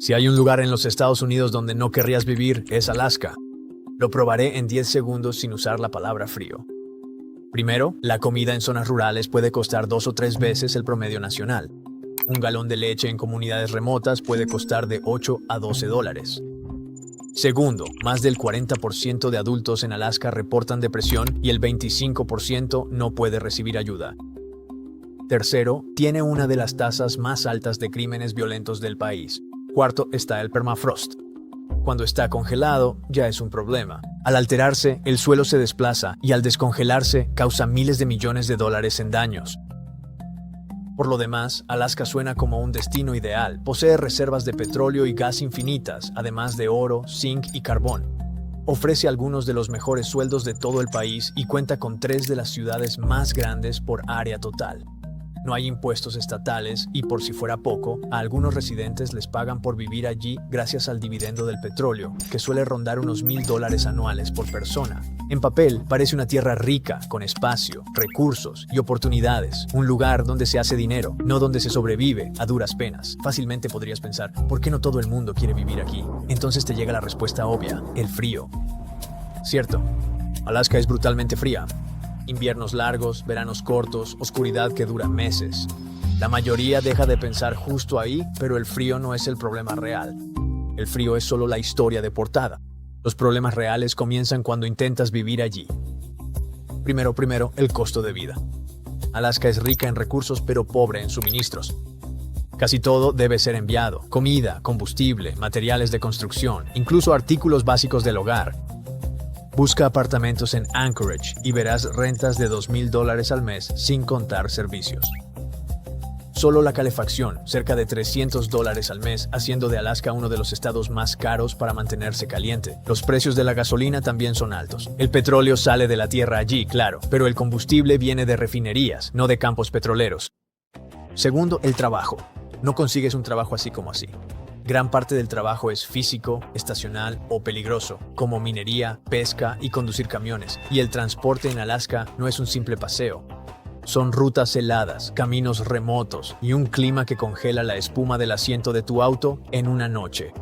Si hay un lugar en los Estados Unidos donde no querrías vivir, es Alaska. Lo probaré en 10 segundos sin usar la palabra frío. Primero, la comida en zonas rurales puede costar 2 o 3 veces el promedio nacional. Un galón de leche en comunidades remotas puede costar de 8 a 12 dólares. Segundo, más del 40% de adultos en Alaska reportan depresión y el 25% no puede recibir ayuda. Tercero, tiene una de las tasas más altas de crímenes violentos del país. Cuarto, está el permafrost. Cuando está congelado, ya es un problema. Al alterarse, el suelo se desplaza y al descongelarse, causa miles de millones de dólares en daños. Por lo demás, Alaska suena como un destino ideal. Posee reservas de petróleo y gas infinitas, además de oro, zinc y carbón. Ofrece algunos de los mejores sueldos de todo el país y cuenta con 3 de las ciudades más grandes por área total. No hay impuestos estatales y, por si fuera poco, a algunos residentes les pagan por vivir allí gracias al dividendo del petróleo, que suele rondar unos $1,000 anuales por persona. En papel, parece una tierra rica, con espacio, recursos y oportunidades. Un lugar donde se hace dinero, no donde se sobrevive a duras penas. Fácilmente podrías pensar, ¿por qué no todo el mundo quiere vivir aquí? Entonces te llega la respuesta obvia, el frío. Cierto, Alaska es brutalmente fría. Inviernos largos, veranos cortos, oscuridad que dura meses. La mayoría deja de pensar justo ahí, pero el frío no es el problema real. El frío es solo la historia de portada. Los problemas reales comienzan cuando intentas vivir allí. Primero, el costo de vida. Alaska es rica en recursos pero pobre en suministros. Casi todo debe ser enviado: comida, combustible, materiales de construcción, incluso artículos básicos del hogar. Busca apartamentos en Anchorage y verás rentas de $2,000 al mes sin contar servicios. Solo la calefacción, cerca de $300 al mes, haciendo de Alaska uno de los estados más caros para mantenerse caliente. Los precios de la gasolina también son altos. El petróleo sale de la tierra allí, claro, pero el combustible viene de refinerías, no de campos petroleros. Segundo, el trabajo. No consigues un trabajo así como así. Gran parte del trabajo es físico, estacional o peligroso, como minería, pesca y conducir camiones. Y el transporte en Alaska no es un simple paseo. Son rutas heladas, caminos remotos y un clima que congela la espuma del asiento de tu auto en una noche.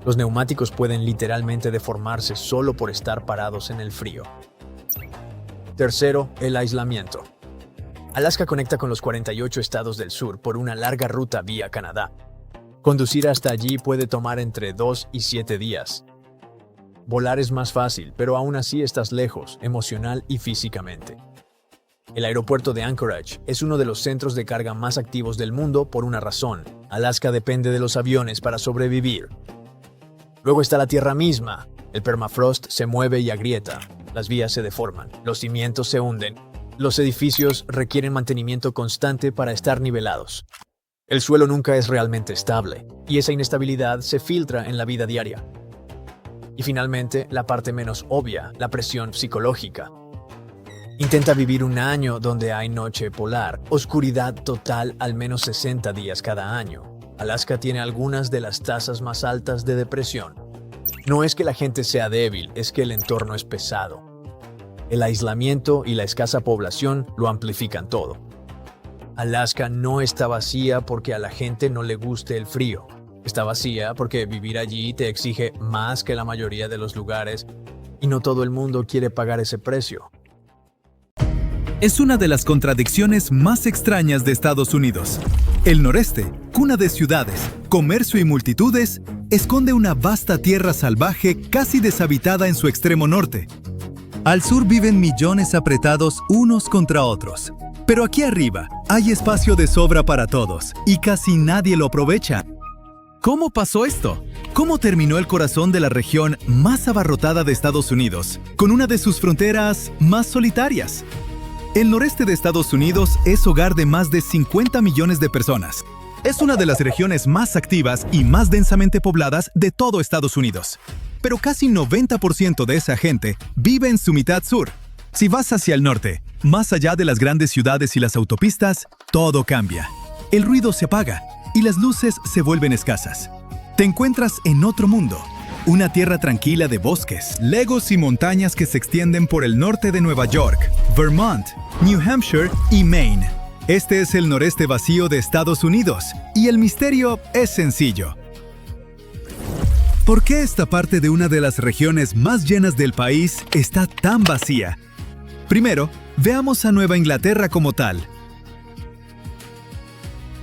Los neumáticos pueden literalmente deformarse solo por estar parados en el frío. Tercero, el aislamiento. Alaska conecta con los 48 estados del sur por una larga ruta vía Canadá. Conducir hasta allí puede tomar entre 2 y 7 días. Volar es más fácil, pero aún así estás lejos, emocional y físicamente. El aeropuerto de Anchorage es uno de los centros de carga más activos del mundo por una razón. Alaska depende de los aviones para sobrevivir. Luego está la tierra misma. El permafrost se mueve y agrieta. Las vías se deforman. Los cimientos se hunden. Los edificios requieren mantenimiento constante para estar nivelados. El suelo nunca es realmente estable, y esa inestabilidad se filtra en la vida diaria. Y finalmente, la parte menos obvia, la presión psicológica. Intenta vivir un año donde hay noche polar, oscuridad total al menos 60 días cada año. Alaska tiene algunas de las tasas más altas de depresión. No es que la gente sea débil, es que el entorno es pesado. El aislamiento y la escasa población lo amplifican todo. Alaska no está vacía porque a la gente no le guste el frío. Está vacía porque vivir allí te exige más que la mayoría de los lugares y no todo el mundo quiere pagar ese precio. Es una de las contradicciones más extrañas de Estados Unidos. El noreste, cuna de ciudades, comercio y multitudes, esconde una vasta tierra salvaje casi deshabitada en su extremo norte. Al sur viven millones apretados unos contra otros. Pero aquí arriba hay espacio de sobra para todos y casi nadie lo aprovecha. ¿Cómo pasó esto? ¿Cómo terminó el corazón de la región más abarrotada de Estados Unidos, con una de sus fronteras más solitarias? El noreste de Estados Unidos es hogar de más de 50 millones de personas. Es una de las regiones más activas y más densamente pobladas de todo Estados Unidos. Pero casi 90% de esa gente vive en su mitad sur. Si vas hacia el norte, más allá de las grandes ciudades y las autopistas, todo cambia. El ruido se apaga y las luces se vuelven escasas. Te encuentras en otro mundo, una tierra tranquila de bosques, lagos y montañas que se extienden por el norte de Nueva York, Vermont, New Hampshire y Maine. Este es el noreste vacío de Estados Unidos y el misterio es sencillo. ¿Por qué esta parte de una de las regiones más llenas del país está tan vacía? Primero, veamos a Nueva Inglaterra como tal.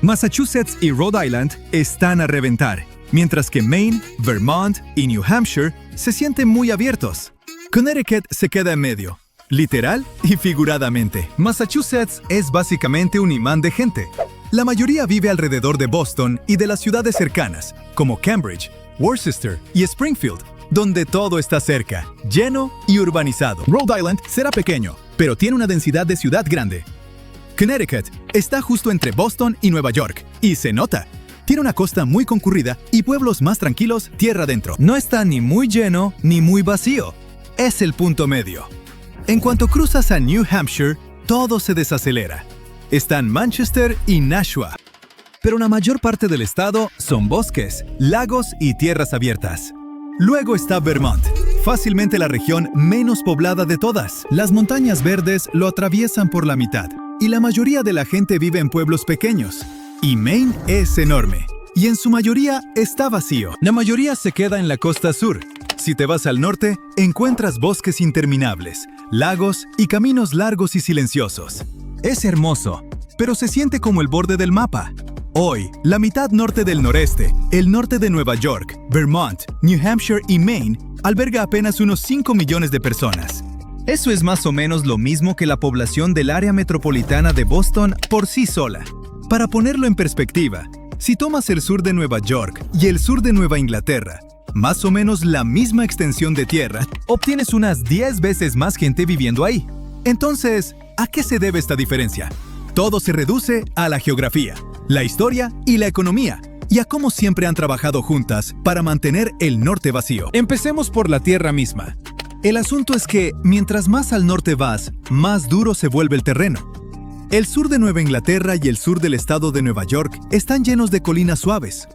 Massachusetts y Rhode Island están a reventar, mientras que Maine, Vermont y New Hampshire se sienten muy abiertos. Connecticut se queda en medio, literal y figuradamente. Massachusetts es básicamente un imán de gente. La mayoría vive alrededor de Boston y de las ciudades cercanas, como Cambridge, Worcester y Springfield, donde todo está cerca, lleno y urbanizado. Rhode Island será pequeño, pero tiene una densidad de ciudad grande. Connecticut está justo entre Boston y Nueva York, y se nota. Tiene una costa muy concurrida y pueblos más tranquilos tierra adentro. No está ni muy lleno ni muy vacío. Es el punto medio. En cuanto cruzas a New Hampshire, todo se desacelera. Están Manchester y Nashua. Pero la mayor parte del estado son bosques, lagos y tierras abiertas. Luego está Vermont, fácilmente la región menos poblada de todas. Las montañas verdes lo atraviesan por la mitad, y la mayoría de la gente vive en pueblos pequeños. Y Maine es enorme, y en su mayoría está vacío. La mayoría se queda en la costa sur. Si te vas al norte, encuentras bosques interminables, lagos y caminos largos y silenciosos. Es hermoso, pero se siente como el borde del mapa. Hoy, la mitad norte del noreste, el norte de Nueva York, Vermont, New Hampshire y Maine, alberga apenas unos 5 millones de personas. Eso es más o menos lo mismo que la población del área metropolitana de Boston por sí sola. Para ponerlo en perspectiva, si tomas el sur de Nueva York y el sur de Nueva Inglaterra, más o menos la misma extensión de tierra, obtienes unas 10 veces más gente viviendo ahí. Entonces, ¿a qué se debe esta diferencia? Todo se reduce a la geografía, la historia y la economía, y a cómo siempre han trabajado juntas para mantener el norte vacío. Empecemos por la tierra misma. El asunto es que, mientras más al norte vas, más duro se vuelve el terreno. El sur de Nueva Inglaterra y el sur del estado de Nueva York están llenos de colinas suaves,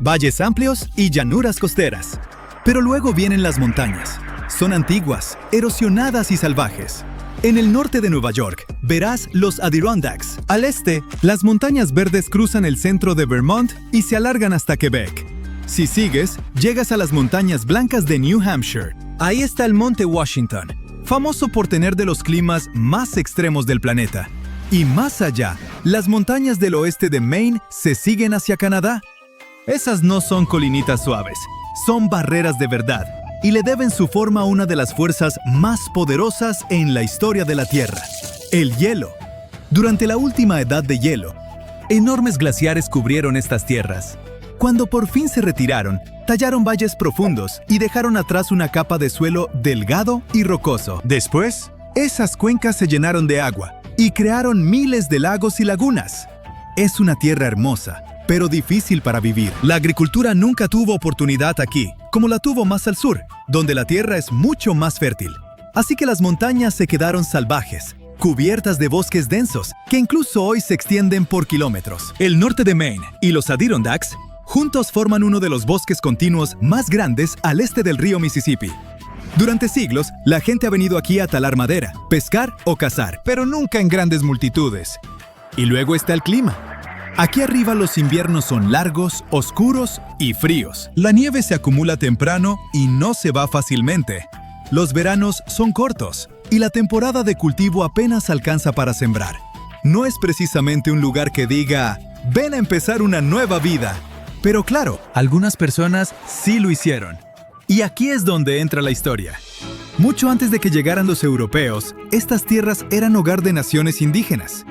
valles amplios y llanuras costeras. Pero luego vienen las montañas. Son antiguas, erosionadas y salvajes. En el norte de Nueva York, verás los Adirondacks. Al este, las montañas verdes cruzan el centro de Vermont y se alargan hasta Quebec. Si sigues, llegas a las montañas blancas de New Hampshire. Ahí está el Monte Washington, famoso por tener de los climas más extremos del planeta. Y más allá, las montañas del oeste de Maine se siguen hacia Canadá. Esas no son colinitas suaves, son barreras de verdad, y le deben su forma a una de las fuerzas más poderosas en la historia de la Tierra: el hielo. Durante la última edad de hielo, enormes glaciares cubrieron estas tierras. Cuando por fin se retiraron, tallaron valles profundos y dejaron atrás una capa de suelo delgado y rocoso. Después, esas cuencas se llenaron de agua y crearon miles de lagos y lagunas. Es una tierra hermosa, pero difícil para vivir. La agricultura nunca tuvo oportunidad aquí, como la tuvo más al sur, donde la tierra es mucho más fértil. Así que las montañas se quedaron salvajes, cubiertas de bosques densos, que incluso hoy se extienden por kilómetros. El norte de Maine y los Adirondacks juntos forman uno de los bosques continuos más grandes al este del río Mississippi. Durante siglos, la gente ha venido aquí a talar madera, pescar o cazar, pero nunca en grandes multitudes. Y luego está el clima. Aquí arriba los inviernos son largos, oscuros y fríos. La nieve se acumula temprano y no se va fácilmente. Los veranos son cortos y la temporada de cultivo apenas alcanza para sembrar. No es precisamente un lugar que diga, ven a empezar una nueva vida. Pero claro, algunas personas sí lo hicieron. Y aquí es donde entra la historia. Mucho antes de que llegaran los europeos, estas tierras eran hogar de naciones indígenas.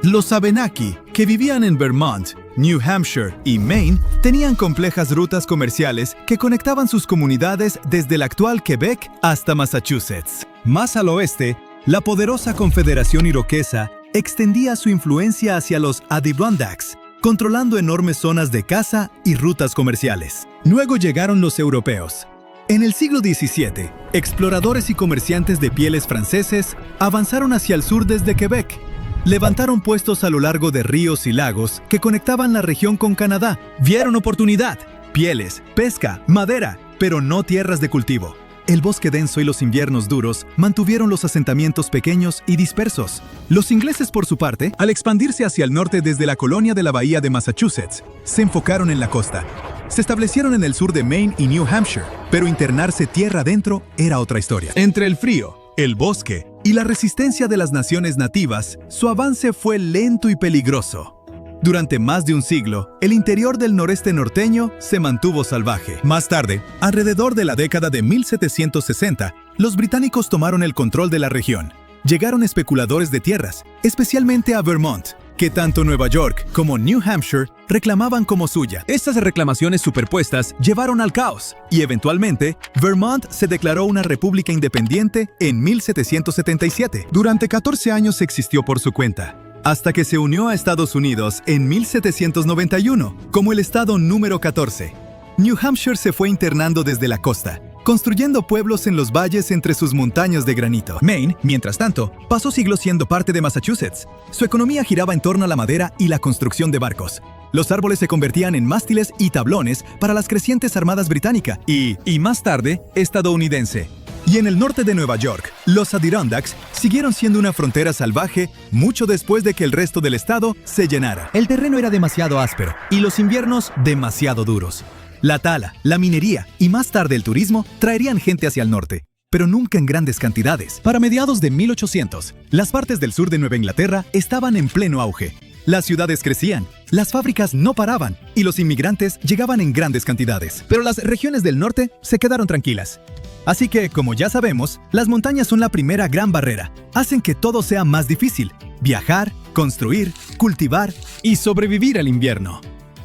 Los Abenaki, que vivían en Vermont, New Hampshire y Maine, tenían complejas rutas comerciales que conectaban sus comunidades desde el actual Quebec hasta Massachusetts. Más al oeste, la poderosa Confederación Iroquesa extendía su influencia hacia los Adirondacks, controlando enormes zonas de caza y rutas comerciales. Luego llegaron los europeos. En el siglo XVII, exploradores y comerciantes de pieles franceses avanzaron hacia el sur desde Quebec. Levantaron puestos a lo largo de ríos y lagos que conectaban la región con Canadá. Vieron oportunidad, pieles, pesca, madera, pero no tierras de cultivo. El bosque denso y los inviernos duros mantuvieron los asentamientos pequeños y dispersos. Los ingleses, por su parte, al expandirse hacia el norte desde la colonia de la bahía de Massachusetts, se enfocaron en la costa. Se establecieron en el sur de Maine y New Hampshire, pero internarse tierra adentro era otra historia. Entre el frío, el bosque y la resistencia de las naciones nativas, su avance fue lento y peligroso. Durante más de un siglo, el interior del noreste norteño se mantuvo salvaje. Más tarde, alrededor de la década de 1760, los británicos tomaron el control de la región. Llegaron especuladores de tierras, especialmente a Vermont, que tanto Nueva York como New Hampshire reclamaban como suya. Estas reclamaciones superpuestas llevaron al caos, y eventualmente, Vermont se declaró una república independiente en 1777. Durante 14 años existió por su cuenta, hasta que se unió a Estados Unidos en 1791 como el estado número 14. New Hampshire se fue internando desde la costa, construyendo pueblos en los valles entre sus montañas de granito. Maine, mientras tanto, pasó siglos siendo parte de Massachusetts. Su economía giraba en torno a la madera y la construcción de barcos. Los árboles se convertían en mástiles y tablones para las crecientes armadas británica y más tarde, estadounidense. Y en el norte de Nueva York, los Adirondacks siguieron siendo una frontera salvaje mucho después de que el resto del estado se llenara. El terreno era demasiado áspero y los inviernos demasiado duros. La tala, la minería y más tarde el turismo traerían gente hacia el norte, pero nunca en grandes cantidades. Para mediados de 1800, las partes del sur de Nueva Inglaterra estaban en pleno auge. Las ciudades crecían, las fábricas no paraban y los inmigrantes llegaban en grandes cantidades. Pero las regiones del norte se quedaron tranquilas. Así que, como ya sabemos, las montañas son la primera gran barrera. Hacen que todo sea más difícil: viajar, construir, cultivar y sobrevivir al invierno.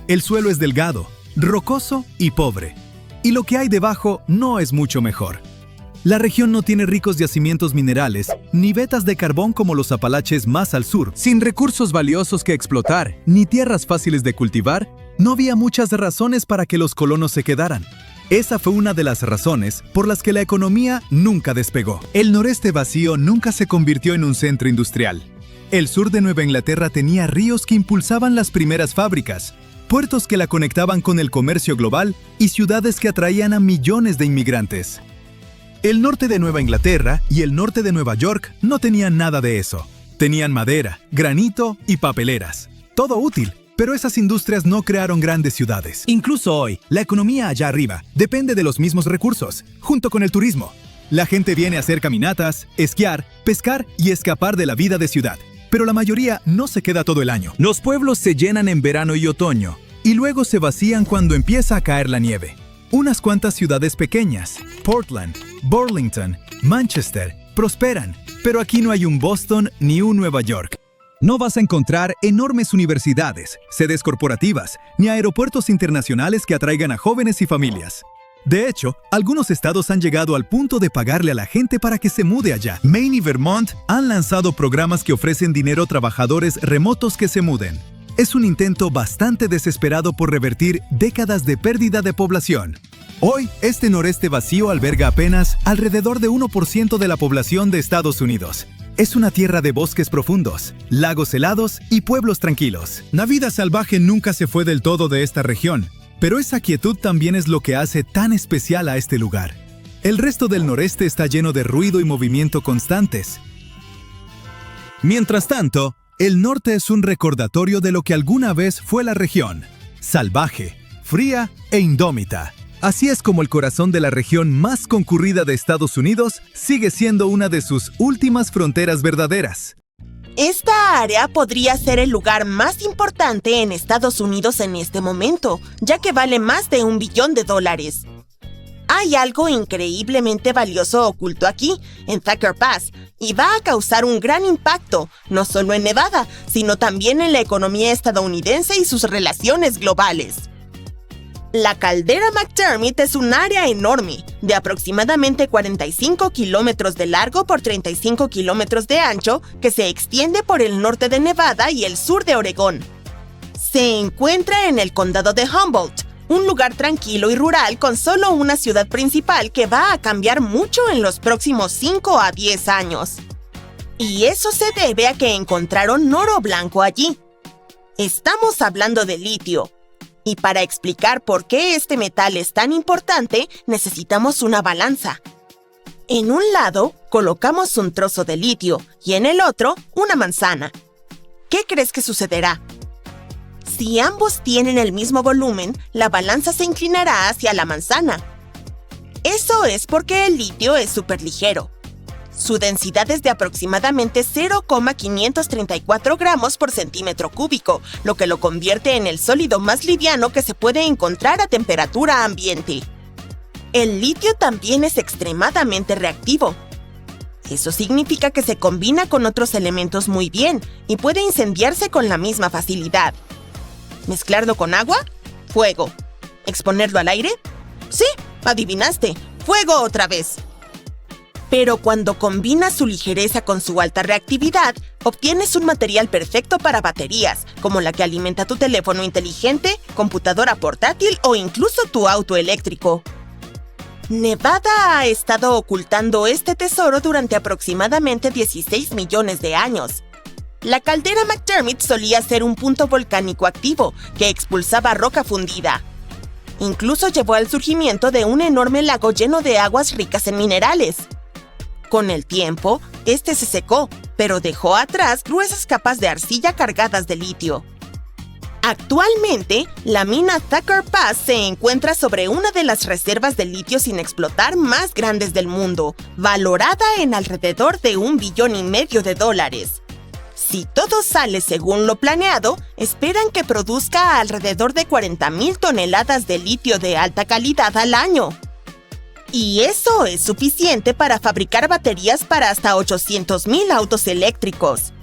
El suelo es delgado, rocoso y pobre, y lo que hay debajo no es mucho mejor. La región no tiene ricos yacimientos minerales, ni vetas de carbón como los Apalaches más al sur. Sin recursos valiosos que explotar, ni tierras fáciles de cultivar, no había muchas razones para que los colonos se quedaran. Esa fue una de las razones por las que la economía nunca despegó. El noreste vacío nunca se convirtió en un centro industrial. El sur de Nueva Inglaterra tenía ríos que impulsaban las primeras fábricas, puertos que la conectaban con el comercio global y ciudades que atraían a millones de inmigrantes. El norte de Nueva Inglaterra y el norte de Nueva York no tenían nada de eso. Tenían madera, granito y papeleras. Todo útil, pero esas industrias no crearon grandes ciudades. Incluso hoy, la economía allá arriba depende de los mismos recursos, junto con el turismo. La gente viene a hacer caminatas, esquiar, pescar y escapar de la vida de ciudad. Pero la mayoría no se queda todo el año. Los pueblos se llenan en verano y otoño, y luego se vacían cuando empieza a caer la nieve. Unas cuantas ciudades pequeñas, Portland, Burlington, Manchester, prosperan, pero aquí no hay un Boston ni un Nueva York. No vas a encontrar enormes universidades, sedes corporativas, ni aeropuertos internacionales que atraigan a jóvenes y familias. De hecho, algunos estados han llegado al punto de pagarle a la gente para que se mude allá. Maine y Vermont han lanzado programas que ofrecen dinero a trabajadores remotos que se muden. Es un intento bastante desesperado por revertir décadas de pérdida de población. Hoy, este noreste vacío alberga apenas alrededor de 1% de la población de Estados Unidos. Es una tierra de bosques profundos, lagos helados y pueblos tranquilos. La vida salvaje nunca se fue del todo de esta región, pero esa quietud también es lo que hace tan especial a este lugar. El resto del noreste está lleno de ruido y movimiento constantes. Mientras tanto, el norte es un recordatorio de lo que alguna vez fue la región: salvaje, fría e indómita. Así es como el corazón de la región más concurrida de Estados Unidos sigue siendo una de sus últimas fronteras verdaderas. Esta área podría ser el lugar más importante en Estados Unidos en este momento, ya que vale más de $1 billón. Hay algo increíblemente valioso oculto aquí, en Thacker Pass, y va a causar un gran impacto, no solo en Nevada, sino también en la economía estadounidense y sus relaciones globales. La caldera McDermott es un área enorme, de aproximadamente 45 kilómetros de largo por 35 kilómetros de ancho, que se extiende por el norte de Nevada y el sur de Oregón. Se encuentra en el condado de Humboldt, un lugar tranquilo y rural con solo una ciudad principal que va a cambiar mucho en los próximos 5 a 10 años. Y eso se debe a que encontraron oro blanco allí. Estamos hablando de litio. Y para explicar por qué este metal es tan importante, necesitamos una balanza. En un lado, colocamos un trozo de litio y en el otro, una manzana. ¿Qué crees que sucederá? Si ambos tienen el mismo volumen, la balanza se inclinará hacia la manzana. Eso es porque el litio es superligero. Su densidad es de aproximadamente 0,534 gramos por centímetro cúbico, lo que lo convierte en el sólido más liviano que se puede encontrar a temperatura ambiente. El litio también es extremadamente reactivo. Eso significa que se combina con otros elementos muy bien y puede incendiarse con la misma facilidad. ¿Mezclarlo con agua? Fuego. ¿Exponerlo al aire? Sí, adivinaste, fuego otra vez. Pero cuando combinas su ligereza con su alta reactividad, obtienes un material perfecto para baterías, como la que alimenta tu teléfono inteligente, computadora portátil o incluso tu auto eléctrico. Nevada ha estado ocultando este tesoro durante aproximadamente 16 millones de años. La caldera McDermott solía ser un punto volcánico activo que expulsaba roca fundida. Incluso llevó al surgimiento de un enorme lago lleno de aguas ricas en minerales. Con el tiempo, este se secó, pero dejó atrás gruesas capas de arcilla cargadas de litio. Actualmente, la mina Thacker Pass se encuentra sobre una de las reservas de litio sin explotar más grandes del mundo, valorada en alrededor de $1,5 billion. Si todo sale según lo planeado, esperan que produzca alrededor de 40,000 toneladas de litio de alta calidad al año. Y eso es suficiente para fabricar baterías para hasta 800,000 autos eléctricos.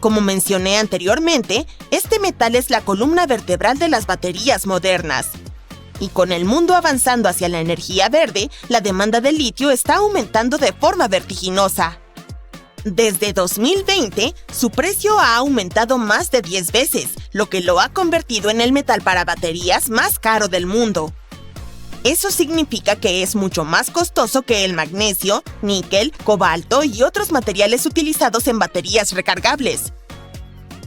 Como mencioné anteriormente, este metal es la columna vertebral de las baterías modernas. Y con el mundo avanzando hacia la energía verde, la demanda de litio está aumentando de forma vertiginosa. Desde 2020, su precio ha aumentado más de 10 veces, lo que lo ha convertido en el metal para baterías más caro del mundo. Eso significa que es mucho más costoso que el magnesio, níquel, cobalto y otros materiales utilizados en baterías recargables.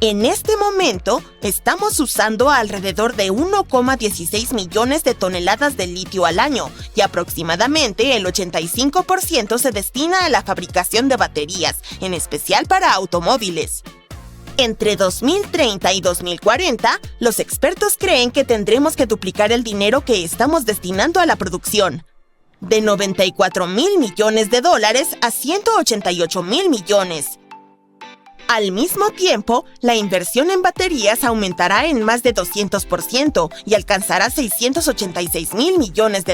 En este momento, estamos usando alrededor de 1,16 millones de toneladas de litio al año y aproximadamente el 85% se destina a la fabricación de baterías, en especial para automóviles. Entre 2030 y 2040, los expertos creen que tendremos que duplicar el dinero que estamos destinando a la producción, de $94,000 millones a $188,000 millones. Al mismo tiempo, la inversión en baterías aumentará en más de 200% y alcanzará $686,000 millones.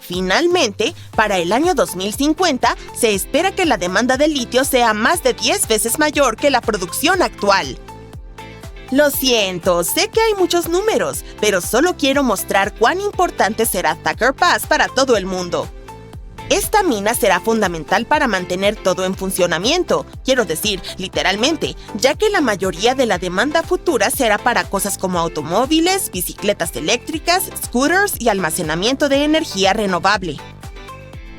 Finalmente, para el año 2050, se espera que la demanda de litio sea más de 10 veces mayor que la producción actual. Lo siento, sé que hay muchos números, pero solo quiero mostrar cuán importante será Thacker Pass para todo el mundo. Esta mina será fundamental para mantener todo en funcionamiento, quiero decir, literalmente, ya que la mayoría de la demanda futura será para cosas como automóviles, bicicletas eléctricas, scooters y almacenamiento de energía renovable.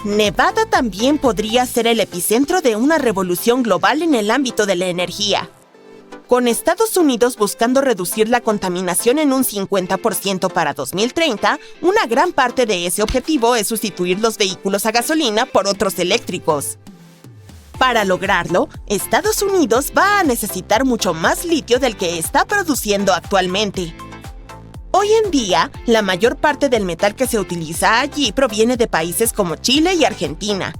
Nevada también podría ser el epicentro de una revolución global en el ámbito de la energía. Con Estados Unidos buscando reducir la contaminación en un 50% para 2030, una gran parte de ese objetivo es sustituir los vehículos a gasolina por otros eléctricos. Para lograrlo, Estados Unidos va a necesitar mucho más litio del que está produciendo actualmente. Hoy en día, la mayor parte del metal que se utiliza allí proviene de países como Chile y Argentina.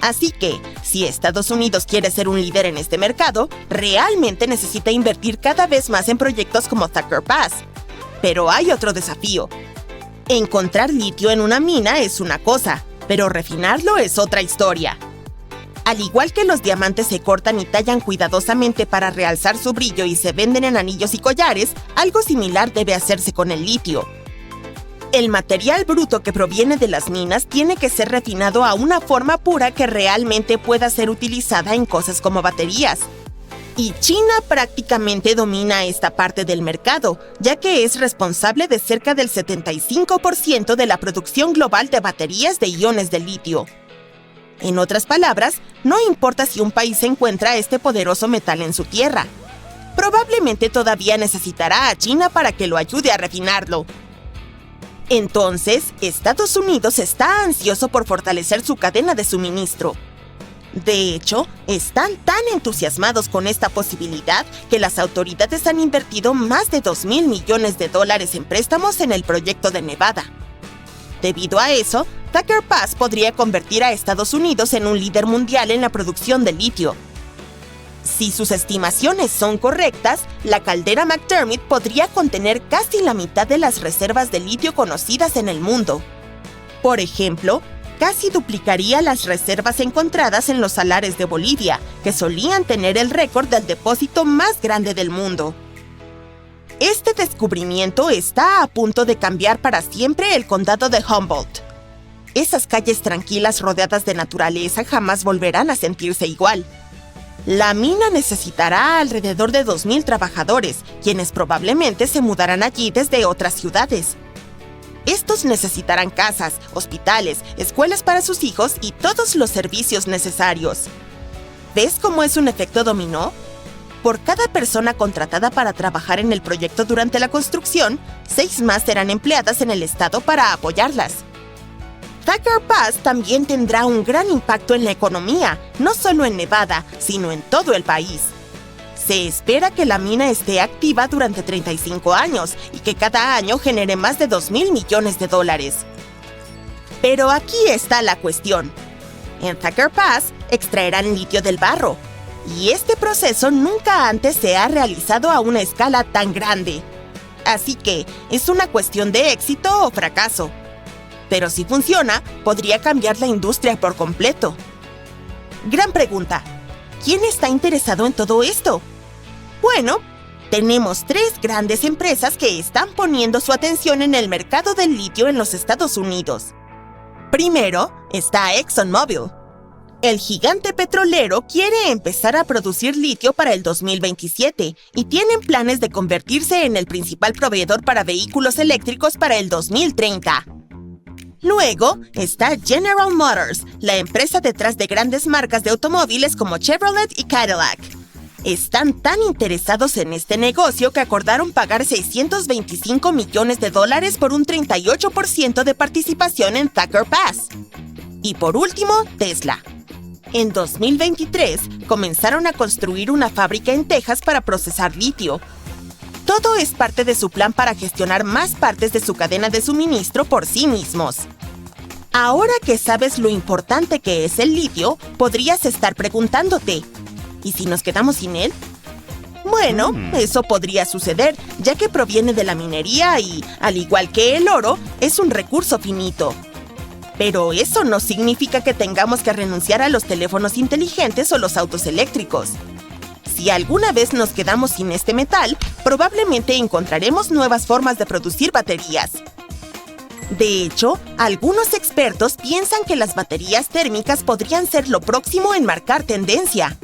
Así que, si Estados Unidos quiere ser un líder en este mercado, realmente necesita invertir cada vez más en proyectos como Thacker Pass. Pero hay otro desafío. Encontrar litio en una mina es una cosa, pero refinarlo es otra historia. Al igual que los diamantes se cortan y tallan cuidadosamente para realzar su brillo y se venden en anillos y collares, algo similar debe hacerse con el litio. El material bruto que proviene de las minas tiene que ser refinado a una forma pura que realmente pueda ser utilizada en cosas como baterías. Y China prácticamente domina esta parte del mercado, ya que es responsable de cerca del 75% de la producción global de baterías de iones de litio. En otras palabras, no importa si un país encuentra este poderoso metal en su tierra. Probablemente todavía necesitará a China para que lo ayude a refinarlo. Entonces, Estados Unidos está ansioso por fortalecer su cadena de suministro. De hecho, están tan entusiasmados con esta posibilidad que las autoridades han invertido más de $2,000 millones en préstamos en el proyecto de Nevada. Debido a eso, Thacker Pass podría convertir a Estados Unidos en un líder mundial en la producción de litio. Si sus estimaciones son correctas, la caldera McDermott podría contener casi la mitad de las reservas de litio conocidas en el mundo. Por ejemplo, casi duplicaría las reservas encontradas en los salares de Bolivia, que solían tener el récord del depósito más grande del mundo. Este descubrimiento está a punto de cambiar para siempre el condado de Humboldt. Esas calles tranquilas rodeadas de naturaleza jamás volverán a sentirse igual. La mina necesitará alrededor de 2,000 trabajadores, quienes probablemente se mudarán allí desde otras ciudades. Estos necesitarán casas, hospitales, escuelas para sus hijos y todos los servicios necesarios. ¿Ves cómo es un efecto dominó? Por cada persona contratada para trabajar en el proyecto durante la construcción, 6 más serán empleadas en el estado para apoyarlas. Thacker Pass también tendrá un gran impacto en la economía, no solo en Nevada, sino en todo el país. Se espera que la mina esté activa durante 35 años y que cada año genere más de $2,000 millones. Pero aquí está la cuestión. En Thacker Pass extraerán litio del barro, y este proceso nunca antes se ha realizado a una escala tan grande. Así que es una cuestión de éxito o fracaso. Pero si funciona, podría cambiar la industria por completo. Gran pregunta. ¿Quién está interesado en todo esto? Bueno, tenemos 3 grandes empresas que están poniendo su atención en el mercado del litio en los Estados Unidos. Primero está ExxonMobil. El gigante petrolero quiere empezar a producir litio para el 2027 y tienen planes de convertirse en el principal proveedor para vehículos eléctricos para el 2030. Luego está General Motors, la empresa detrás de grandes marcas de automóviles como Chevrolet y Cadillac. Están tan interesados en este negocio que acordaron pagar $625 millones por un 38% de participación en Thacker Pass. Y por último, Tesla. En 2023, comenzaron a construir una fábrica en Texas para procesar litio. Todo es parte de su plan para gestionar más partes de su cadena de suministro por sí mismos. Ahora que sabes lo importante que es el litio, podrías estar preguntándote, ¿y si nos quedamos sin él? Bueno, eso podría suceder, ya que proviene de la minería y, al igual que el oro, es un recurso finito. Pero eso no significa que tengamos que renunciar a los teléfonos inteligentes o los autos eléctricos. Si alguna vez nos quedamos sin este metal, probablemente encontraremos nuevas formas de producir baterías. De hecho, algunos expertos piensan que las baterías térmicas podrían ser lo próximo en marcar tendencia.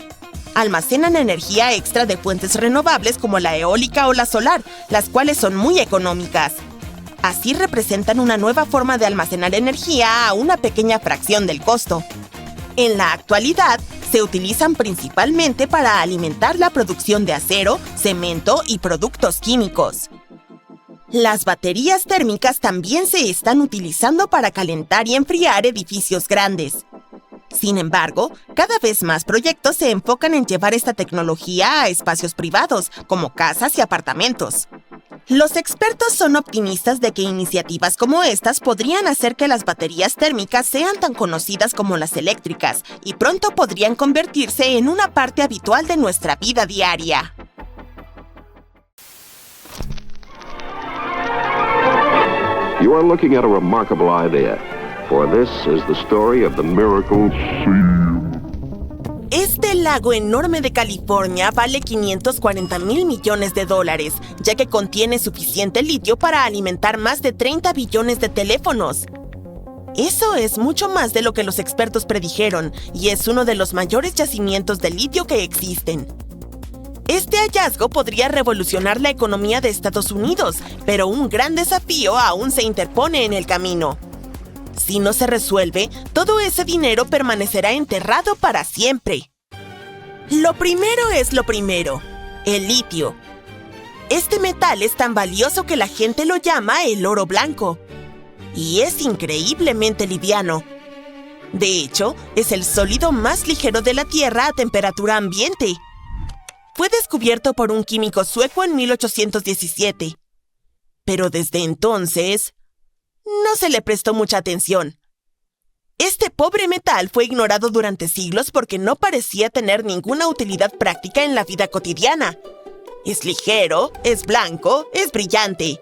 Almacenan energía extra de fuentes renovables como la eólica o la solar, las cuales son muy económicas. Así representan una nueva forma de almacenar energía a una pequeña fracción del costo. En la actualidad, se utilizan principalmente para alimentar la producción de acero, cemento y productos químicos. Las baterías térmicas también se están utilizando para calentar y enfriar edificios grandes. Sin embargo, cada vez más proyectos se enfocan en llevar esta tecnología a espacios privados, como casas y apartamentos. Los expertos son optimistas de que iniciativas como estas podrían hacer que las baterías térmicas sean tan conocidas como las eléctricas y pronto podrían convertirse en una parte habitual de nuestra vida diaria. You are looking at a remarkable idea, for this is the story of the Miracle Sea. Este lago enorme de California vale $540,000 millones, ya que contiene suficiente litio para alimentar más de 30 billones de teléfonos. Eso es mucho más de lo que los expertos predijeron, y es uno de los mayores yacimientos de litio que existen. Este hallazgo podría revolucionar la economía de Estados Unidos, pero un gran desafío aún se interpone en el camino. Si no se resuelve, todo ese dinero permanecerá enterrado para siempre. Lo primero es lo primero, el litio. Este metal es tan valioso que la gente lo llama el oro blanco. Y es increíblemente liviano. De hecho, es el sólido más ligero de la Tierra a temperatura ambiente. Fue descubierto por un químico sueco en 1817. Pero desde entonces, no se le prestó mucha atención. Este pobre metal fue ignorado durante siglos porque no parecía tener ninguna utilidad práctica en la vida cotidiana. Es ligero, es blanco, es brillante.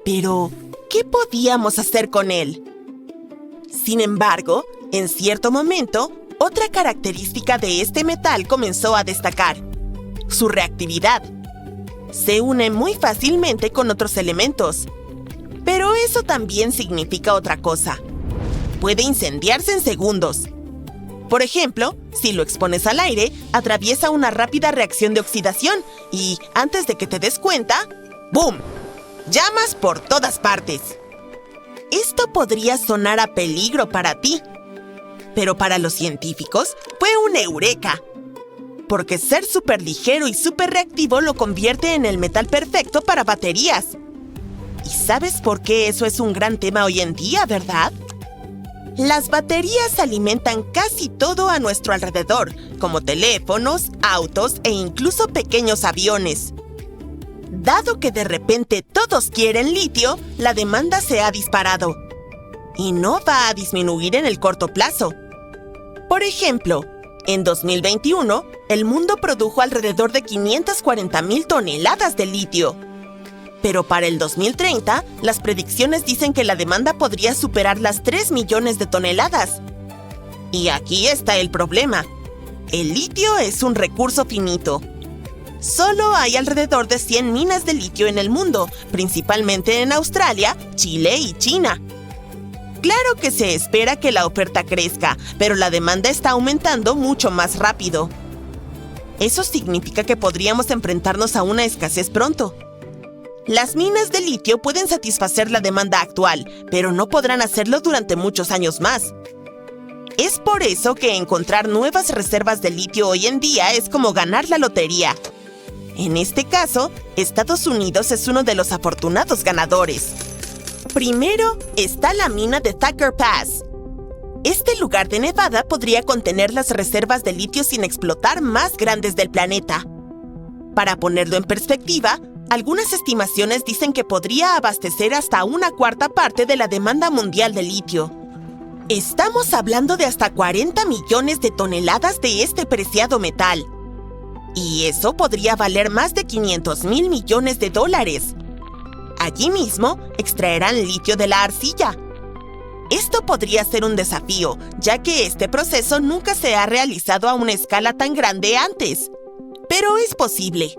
Pero, ¿qué podíamos hacer con él? Sin embargo, en cierto momento, otra característica de este metal comenzó a destacar: su reactividad. Se une muy fácilmente con otros elementos. Pero eso también significa otra cosa. Puede incendiarse en segundos. Por ejemplo, si lo expones al aire, atraviesa una rápida reacción de oxidación y, antes de que te des cuenta, ¡boom!, llamas por todas partes. Esto podría sonar a peligro para ti, pero para los científicos fue una eureka, porque ser súper ligero y súper reactivo lo convierte en el metal perfecto para baterías. ¿Y sabes por qué eso es un gran tema hoy en día, verdad? Las baterías alimentan casi todo a nuestro alrededor, como teléfonos, autos e incluso pequeños aviones. Dado que de repente todos quieren litio, la demanda se ha disparado. Y no va a disminuir en el corto plazo. Por ejemplo, en 2021, el mundo produjo alrededor de 540,000 toneladas de litio. Pero para el 2030, las predicciones dicen que la demanda podría superar las 3 millones de toneladas. Y aquí está el problema. El litio es un recurso finito. Solo hay alrededor de 100 minas de litio en el mundo, principalmente en Australia, Chile y China. Claro que se espera que la oferta crezca, pero la demanda está aumentando mucho más rápido. Eso significa que podríamos enfrentarnos a una escasez pronto. Las minas de litio pueden satisfacer la demanda actual, pero no podrán hacerlo durante muchos años más. Es por eso que encontrar nuevas reservas de litio hoy en día es como ganar la lotería. En este caso, Estados Unidos es uno de los afortunados ganadores. Primero está la mina de Thacker Pass. Este lugar de Nevada podría contener las reservas de litio sin explotar más grandes del planeta. Para ponerlo en perspectiva, algunas estimaciones dicen que podría abastecer hasta 1/4 parte de la demanda mundial de litio. Estamos hablando de hasta 40 millones de toneladas de este preciado metal. Y eso podría valer más de 500,000 millones de dólares. Allí mismo, extraerán litio de la arcilla. Esto podría ser un desafío, ya que este proceso nunca se ha realizado a una escala tan grande antes. Pero es posible.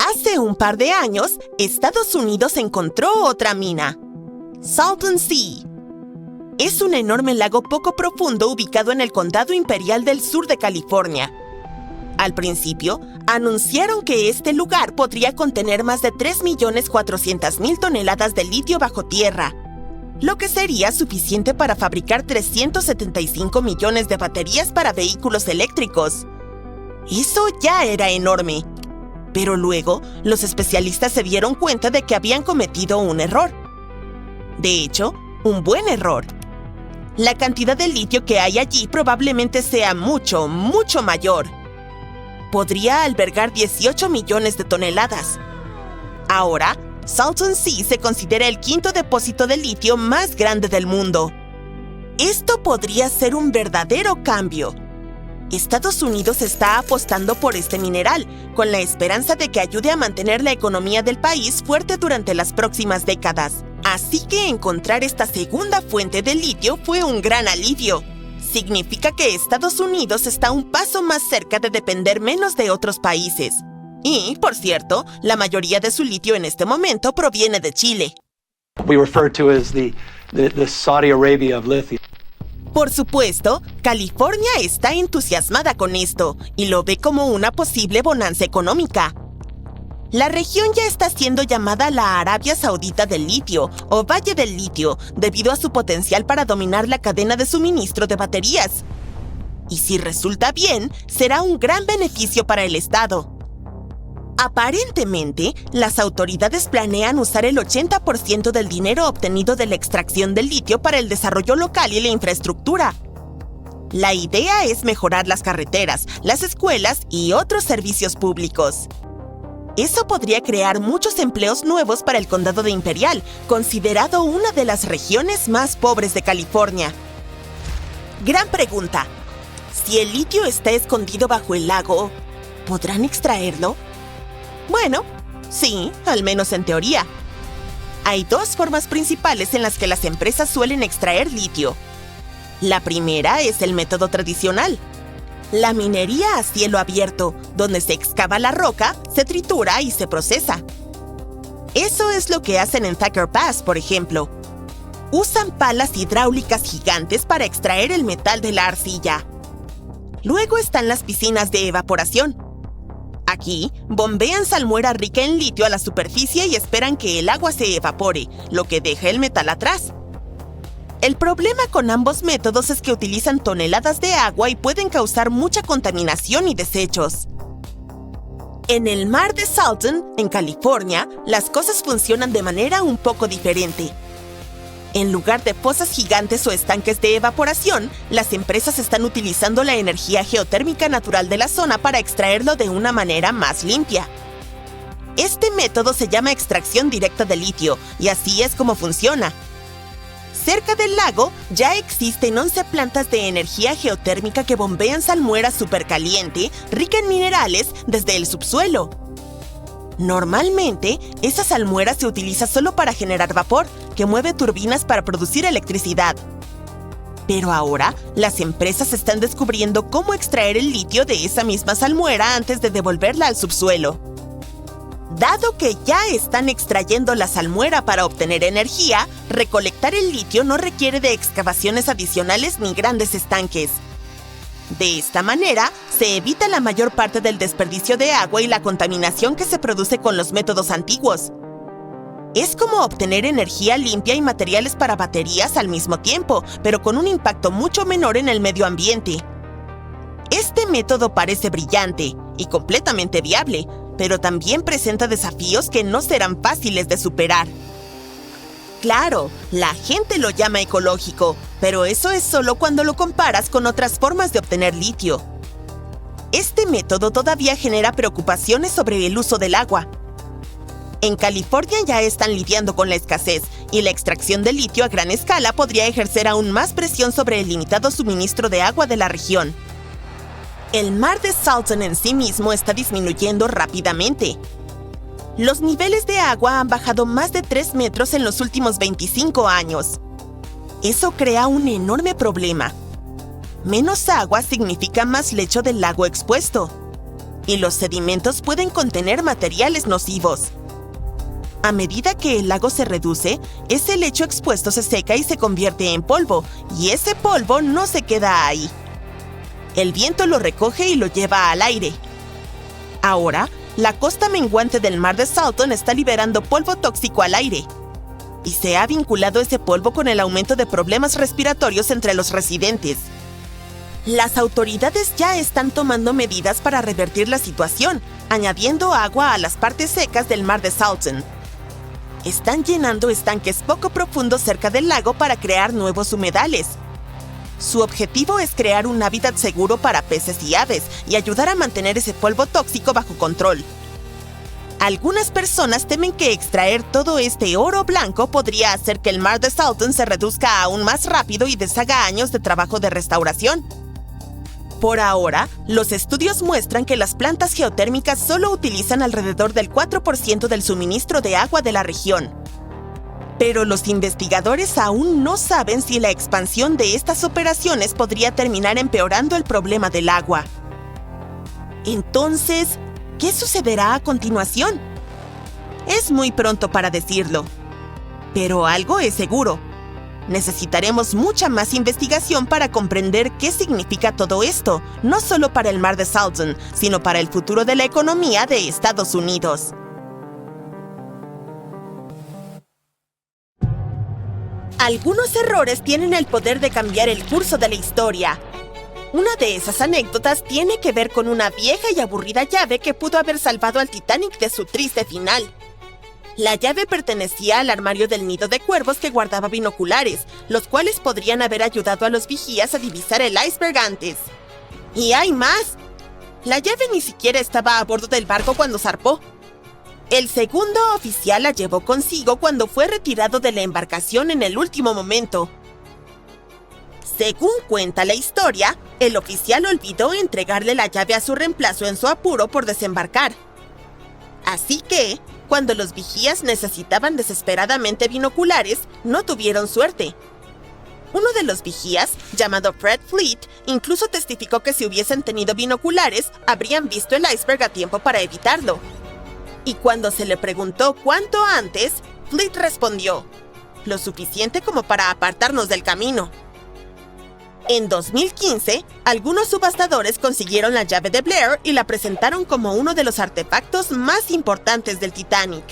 Hace un par de años, Estados Unidos encontró otra mina, Salton Sea. Es un enorme lago poco profundo ubicado en el Condado Imperial del sur de California. Al principio, anunciaron que este lugar podría contener más de 3.400.000 toneladas de litio bajo tierra, lo que sería suficiente para fabricar 375 millones de baterías para vehículos eléctricos. Eso ya era enorme. Pero luego, los especialistas se dieron cuenta de que habían cometido un error. De hecho, un buen error. La cantidad de litio que hay allí probablemente sea mucho, mucho mayor. Podría albergar 18 millones de toneladas. Ahora, Salton Sea se considera el quinto depósito de litio más grande del mundo. Esto podría ser un verdadero cambio. Estados Unidos está apostando por este mineral, con la esperanza de que ayude a mantener la economía del país fuerte durante las próximas décadas. Así que encontrar esta segunda fuente de litio fue un gran alivio. Significa que Estados Unidos está un paso más cerca de depender menos de otros países. Y, por cierto, la mayoría de su litio en este momento proviene de Chile. We refer to as the Saudi Arabia of lithium. Por supuesto, California está entusiasmada con esto y lo ve como una posible bonanza económica. La región ya está siendo llamada la Arabia Saudita del litio o Valle del Litio debido a su potencial para dominar la cadena de suministro de baterías. Y si resulta bien, será un gran beneficio para el estado. Aparentemente, las autoridades planean usar el 80% del dinero obtenido de la extracción del litio para el desarrollo local y la infraestructura. La idea es mejorar las carreteras, las escuelas y otros servicios públicos. Eso podría crear muchos empleos nuevos para el condado de Imperial, considerado una de las regiones más pobres de California. Gran pregunta. Si el litio está escondido bajo el lago, ¿podrán extraerlo? Bueno, sí, al menos en teoría. Hay dos formas principales en las que las empresas suelen extraer litio. La primera es el método tradicional. La minería a cielo abierto, donde se excava la roca, se tritura y se procesa. Eso es lo que hacen en Thacker Pass, por ejemplo. Usan palas hidráulicas gigantes para extraer el metal de la arcilla. Luego están las piscinas de evaporación. Aquí, bombean salmuera rica en litio a la superficie y esperan que el agua se evapore, lo que deja el metal atrás. El problema con ambos métodos es que utilizan toneladas de agua y pueden causar mucha contaminación y desechos. En el mar de Salton, en California, las cosas funcionan de manera un poco diferente. En lugar de pozas gigantes o estanques de evaporación, las empresas están utilizando la energía geotérmica natural de la zona para extraerlo de una manera más limpia. Este método se llama extracción directa de litio, y así es como funciona. Cerca del lago ya existen 11 plantas de energía geotérmica que bombean salmuera supercaliente, rica en minerales, desde el subsuelo. Normalmente, esa salmuera se utiliza solo para generar vapor, que mueve turbinas para producir electricidad. Pero ahora, las empresas están descubriendo cómo extraer el litio de esa misma salmuera antes de devolverla al subsuelo. Dado que ya están extrayendo la salmuera para obtener energía, recolectar el litio no requiere de excavaciones adicionales ni grandes estanques. De esta manera, se evita la mayor parte del desperdicio de agua y la contaminación que se produce con los métodos antiguos. Es como obtener energía limpia y materiales para baterías al mismo tiempo, pero con un impacto mucho menor en el medio ambiente. Este método parece brillante y completamente viable, pero también presenta desafíos que no serán fáciles de superar. Claro, la gente lo llama ecológico, pero eso es solo cuando lo comparas con otras formas de obtener litio. Este método todavía genera preocupaciones sobre el uso del agua. En California ya están lidiando con la escasez, y la extracción de litio a gran escala podría ejercer aún más presión sobre el limitado suministro de agua de la región. El mar de Salton en sí mismo está disminuyendo rápidamente. Los niveles de agua han bajado más de 3 metros en los últimos 25 años. Eso crea un enorme problema. Menos agua significa más lecho del lago expuesto, y los sedimentos pueden contener materiales nocivos. A medida que el lago se reduce, ese lecho expuesto se seca y se convierte en polvo, y ese polvo no se queda ahí. El viento lo recoge y lo lleva al aire. Ahora, la costa menguante del mar de Salton está liberando polvo tóxico al aire. Y se ha vinculado ese polvo con el aumento de problemas respiratorios entre los residentes. Las autoridades ya están tomando medidas para revertir la situación, añadiendo agua a las partes secas del mar de Salton. Están llenando estanques poco profundos cerca del lago para crear nuevos humedales. Su objetivo es crear un hábitat seguro para peces y aves y ayudar a mantener ese polvo tóxico bajo control. Algunas personas temen que extraer todo este oro blanco podría hacer que el mar de Salton se reduzca aún más rápido y deshaga años de trabajo de restauración. Por ahora, los estudios muestran que las plantas geotérmicas solo utilizan alrededor del 4% del suministro de agua de la región. Pero los investigadores aún no saben si la expansión de estas operaciones podría terminar empeorando el problema del agua. Entonces, ¿qué sucederá a continuación? Es muy pronto para decirlo. Pero algo es seguro. Necesitaremos mucha más investigación para comprender qué significa todo esto, no solo para el mar de Salton, sino para el futuro de la economía de Estados Unidos. Algunos errores tienen el poder de cambiar el curso de la historia. Una de esas anécdotas tiene que ver con una vieja y aburrida llave que pudo haber salvado al Titanic de su triste final. La llave pertenecía al armario del nido de cuervos que guardaba binoculares, los cuales podrían haber ayudado a los vigías a divisar el iceberg antes. ¡Y hay más! La llave ni siquiera estaba a bordo del barco cuando zarpó. El segundo oficial la llevó consigo cuando fue retirado de la embarcación en el último momento. Según cuenta la historia, el oficial olvidó entregarle la llave a su reemplazo en su apuro por desembarcar. Así que, cuando los vigías necesitaban desesperadamente binoculares, no tuvieron suerte. Uno de los vigías, llamado Fred Fleet, incluso testificó que si hubiesen tenido binoculares, habrían visto el iceberg a tiempo para evitarlo. Y cuando se le preguntó cuánto antes, Fleet respondió: lo suficiente como para apartarnos del camino. En 2015, algunos subastadores consiguieron la llave de Blair y la presentaron como uno de los artefactos más importantes del Titanic.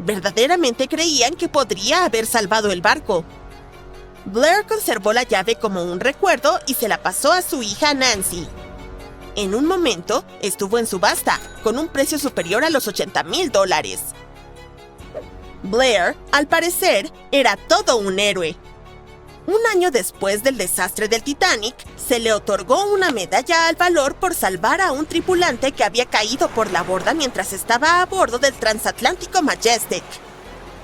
Verdaderamente creían que podría haber salvado el barco. Blair conservó la llave como un recuerdo y se la pasó a su hija Nancy. En un momento, estuvo en subasta, con un precio superior a los $80,000. Blair, al parecer, era todo un héroe. Un año después del desastre del Titanic, se le otorgó una medalla al valor por salvar a un tripulante que había caído por la borda mientras estaba a bordo del transatlántico Majestic.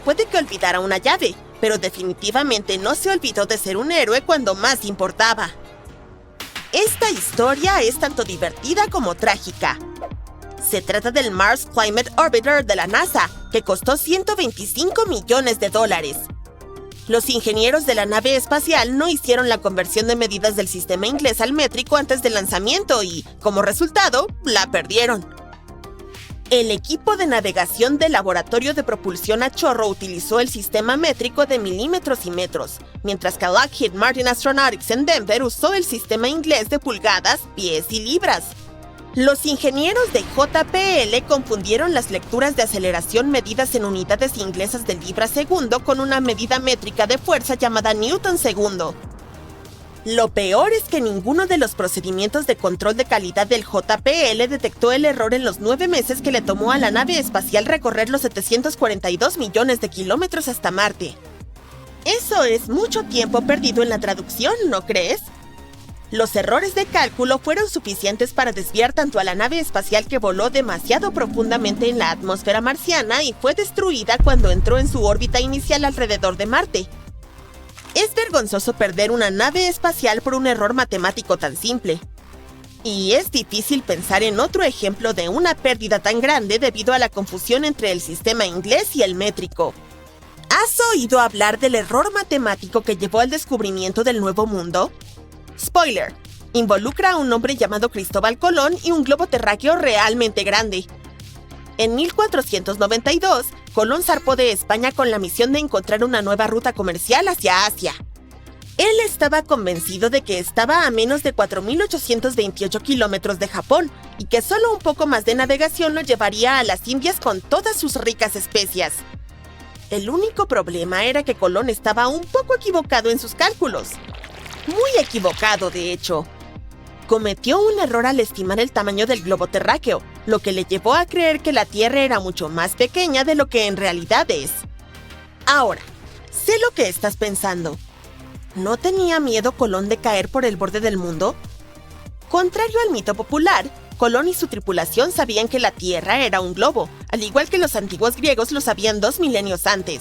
Puede que olvidara una llave, pero definitivamente no se olvidó de ser un héroe cuando más importaba. Esta historia es tanto divertida como trágica. Se trata del Mars Climate Orbiter de la NASA, que costó $125 millones. Los ingenieros de la nave espacial no hicieron la conversión de medidas del sistema inglés al métrico antes del lanzamiento y, como resultado, la perdieron. El equipo de navegación del Laboratorio de Propulsión a Chorro utilizó el sistema métrico de milímetros y metros, mientras que Lockheed Martin Astronautics en Denver usó el sistema inglés de pulgadas, pies y libras. Los ingenieros de JPL confundieron las lecturas de aceleración medidas en unidades inglesas de libra segundo con una medida métrica de fuerza llamada Newton segundo. Lo peor es que ninguno de los procedimientos de control de calidad del JPL detectó el error en los 9 meses que le tomó a la nave espacial recorrer los 742 millones de kilómetros hasta Marte. Eso es mucho tiempo perdido en la traducción, ¿no crees? Los errores de cálculo fueron suficientes para desviar tanto a la nave espacial que voló demasiado profundamente en la atmósfera marciana y fue destruida cuando entró en su órbita inicial alrededor de Marte. Es vergonzoso perder una nave espacial por un error matemático tan simple. Y es difícil pensar en otro ejemplo de una pérdida tan grande debido a la confusión entre el sistema inglés y el métrico. ¿Has oído hablar del error matemático que llevó al descubrimiento del Nuevo Mundo? Spoiler: involucra a un hombre llamado Cristóbal Colón y un globo terráqueo realmente grande. En 1492, Colón zarpó de España con la misión de encontrar una nueva ruta comercial hacia Asia. Él estaba convencido de que estaba a menos de 4.828 kilómetros de Japón y que solo un poco más de navegación lo llevaría a las Indias con todas sus ricas especias. El único problema era que Colón estaba un poco equivocado en sus cálculos. Muy equivocado, de hecho. Cometió un error al estimar el tamaño del globo terráqueo, lo que le llevó a creer que la Tierra era mucho más pequeña de lo que en realidad es. Ahora, sé lo que estás pensando. ¿No tenía miedo Colón de caer por el borde del mundo? Contrario al mito popular, Colón y su tripulación sabían que la Tierra era un globo, al igual que los antiguos griegos lo sabían 2 milenios antes.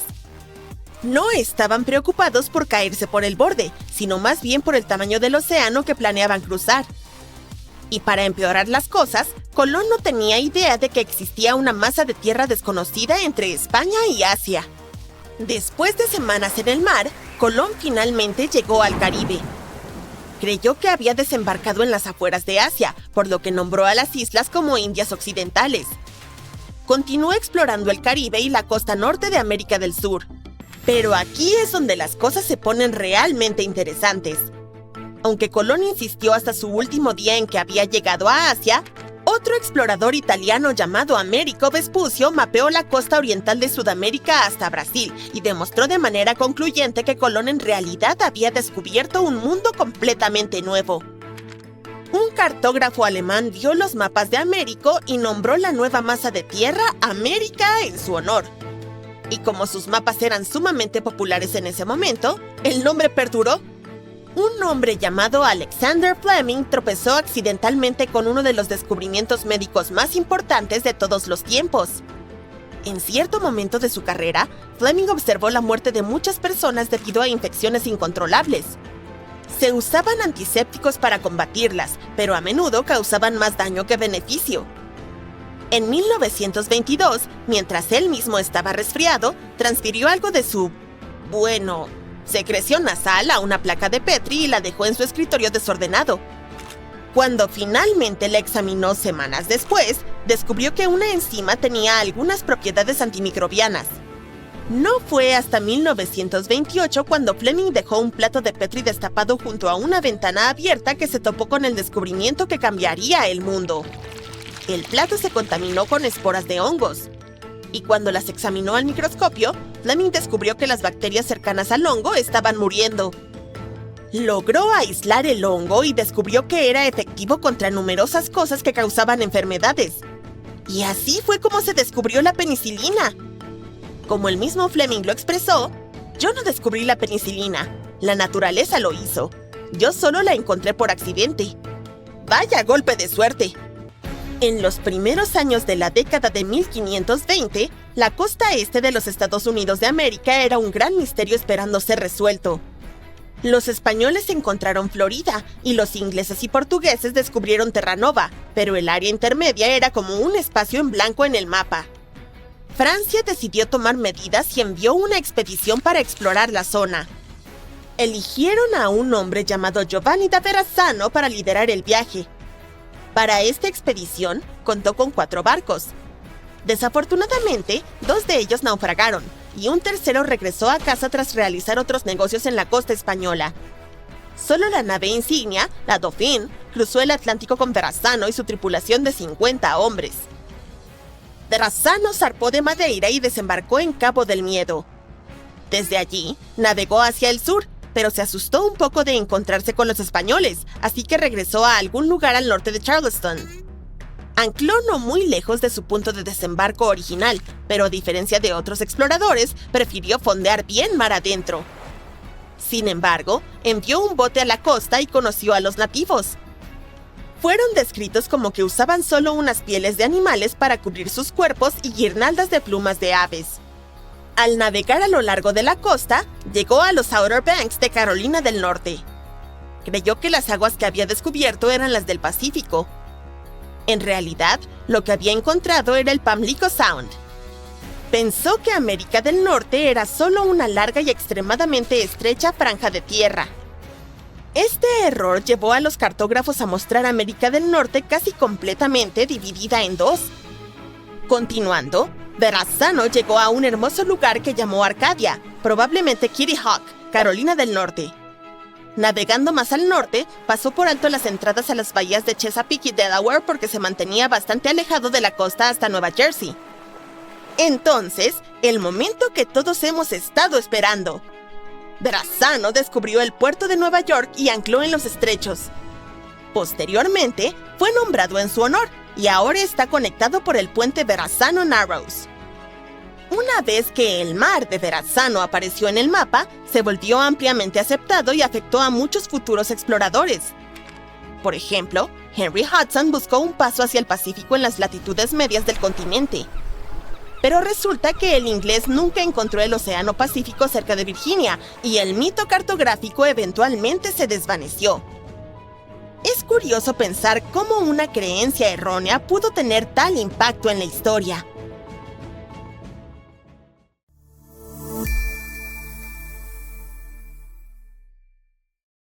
No estaban preocupados por caerse por el borde, sino más bien por el tamaño del océano que planeaban cruzar. Y para empeorar las cosas, Colón no tenía idea de que existía una masa de tierra desconocida entre España y Asia. Después de semanas en el mar, Colón finalmente llegó al Caribe. Creyó que había desembarcado en las afueras de Asia, por lo que nombró a las islas como Indias Occidentales. Continuó explorando el Caribe y la costa norte de América del Sur. Pero aquí es donde las cosas se ponen realmente interesantes. Aunque Colón insistió hasta su último día en que había llegado a Asia, otro explorador italiano llamado Americo Vespucio mapeó la costa oriental de Sudamérica hasta Brasil y demostró de manera concluyente que Colón en realidad había descubierto un mundo completamente nuevo. Un cartógrafo alemán vio los mapas de Américo y nombró la nueva masa de tierra América en su honor. Y como sus mapas eran sumamente populares en ese momento, el nombre perduró. Un hombre llamado Alexander Fleming tropezó accidentalmente con uno de los descubrimientos médicos más importantes de todos los tiempos. En cierto momento de su carrera, Fleming observó la muerte de muchas personas debido a infecciones incontrolables. Se usaban antisépticos para combatirlas, pero a menudo causaban más daño que beneficio. En 1922, mientras él mismo estaba resfriado, transfirió algo de su, secreción nasal a una placa de Petri y la dejó en su escritorio desordenado. Cuando finalmente la examinó semanas después, descubrió que una enzima tenía algunas propiedades antimicrobianas. No fue hasta 1928 cuando Fleming dejó un plato de Petri destapado junto a una ventana abierta que se topó con el descubrimiento que cambiaría el mundo. El plato se contaminó con esporas de hongos. Y cuando las examinó al microscopio, Fleming descubrió que las bacterias cercanas al hongo estaban muriendo. Logró aislar el hongo y descubrió que era efectivo contra numerosas cosas que causaban enfermedades. Y así fue como se descubrió la penicilina. Como el mismo Fleming lo expresó, yo no descubrí la penicilina, la naturaleza lo hizo. Yo solo la encontré por accidente. ¡Vaya golpe de suerte! En los primeros años de la década de 1520, la costa este de los Estados Unidos de América era un gran misterio esperando ser resuelto. Los españoles encontraron Florida y los ingleses y portugueses descubrieron Terranova, pero el área intermedia era como un espacio en blanco en el mapa. Francia decidió tomar medidas y envió una expedición para explorar la zona. Eligieron a un hombre llamado Giovanni da Verrazzano para liderar el viaje. Para esta expedición, contó con 4 barcos. Desafortunadamente, 2 de ellos naufragaron, y un tercero regresó a casa tras realizar otros negocios en la costa española. Solo la nave insignia, la Dauphin, cruzó el Atlántico con Verrazzano y su tripulación de 50 hombres. Verrazzano zarpó de Madeira y desembarcó en Cabo del Miedo. Desde allí, navegó hacia el sur, pero se asustó un poco de encontrarse con los españoles, así que regresó a algún lugar al norte de Charleston. Ancló no muy lejos de su punto de desembarco original, pero a diferencia de otros exploradores, prefirió fondear bien mar adentro. Sin embargo, envió un bote a la costa y conoció a los nativos. Fueron descritos como que usaban solo unas pieles de animales para cubrir sus cuerpos y guirnaldas de plumas de aves. Al navegar a lo largo de la costa, llegó a los Outer Banks de Carolina del Norte. Creyó que las aguas que había descubierto eran las del Pacífico. En realidad, lo que había encontrado era el Pamlico Sound. Pensó que América del Norte era solo una larga y extremadamente estrecha franja de tierra. Este error llevó a los cartógrafos a mostrar América del Norte casi completamente dividida en 2. Continuando, Verrazzano llegó a un hermoso lugar que llamó Arcadia, probablemente Kitty Hawk, Carolina del Norte. Navegando más al norte, pasó por alto las entradas a las bahías de Chesapeake y Delaware porque se mantenía bastante alejado de la costa hasta Nueva Jersey. Entonces, el momento que todos hemos estado esperando. Verrazzano descubrió el puerto de Nueva York y ancló en los estrechos. Posteriormente, fue nombrado en su honor y ahora está conectado por el puente Verrazzano Narrows. Una vez que el mar de Verrazzano apareció en el mapa, se volvió ampliamente aceptado y afectó a muchos futuros exploradores. Por ejemplo, Henry Hudson buscó un paso hacia el Pacífico en las latitudes medias del continente. Pero resulta que el inglés nunca encontró el Océano Pacífico cerca de Virginia y el mito cartográfico eventualmente se desvaneció. Es curioso pensar cómo una creencia errónea pudo tener tal impacto en la historia.